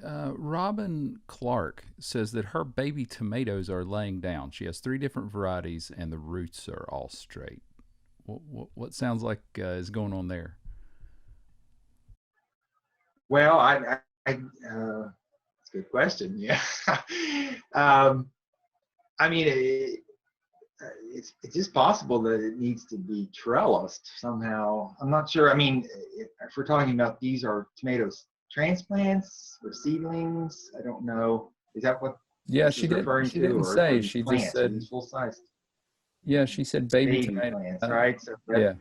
Robin Clark says that her baby tomatoes are laying down. She has three different varieties, and the roots are all straight. What sounds like is going on there? Well, it's a good question. Yeah. um, I mean, it's just possible that it needs to be trellised somehow. I'm not sure. I mean, if we're talking about these are tomatoes transplants or seedlings, I don't know. Is that what Yeah, this she is did. referring She to, didn't or are say. these She just plants? Are these said. full size Yeah, she said baby baby tomato. plants, right? So that, Yeah.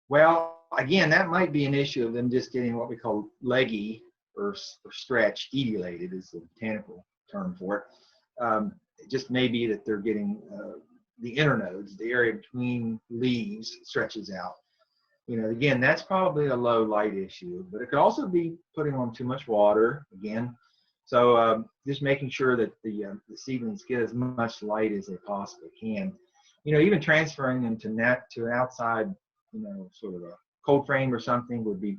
well, again, that might be an issue of them just getting what we call leggy or stretch, etiolated is the botanical term for it. It just may be that they're getting the internodes, the area between leaves stretches out. Again, that's probably a low light issue, but it could also be putting on too much water again. So just making sure that the seedlings get as much light as they possibly can. Even transferring them to an outside, sort of a cold frame or something would be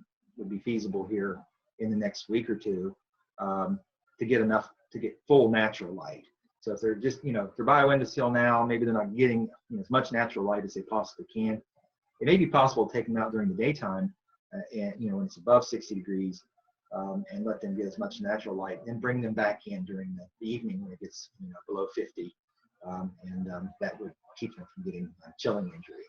feasible here in the next week or two, to get full natural light. So if they're just, if they're by a windowsill now, maybe they're not getting as much natural light as they possibly can. It may be possible to take them out during the daytime, and when it's above 60 degrees, and let them get as much natural light, and bring them back in during the evening when it gets below 50, and that would keep them from getting a chilling injury.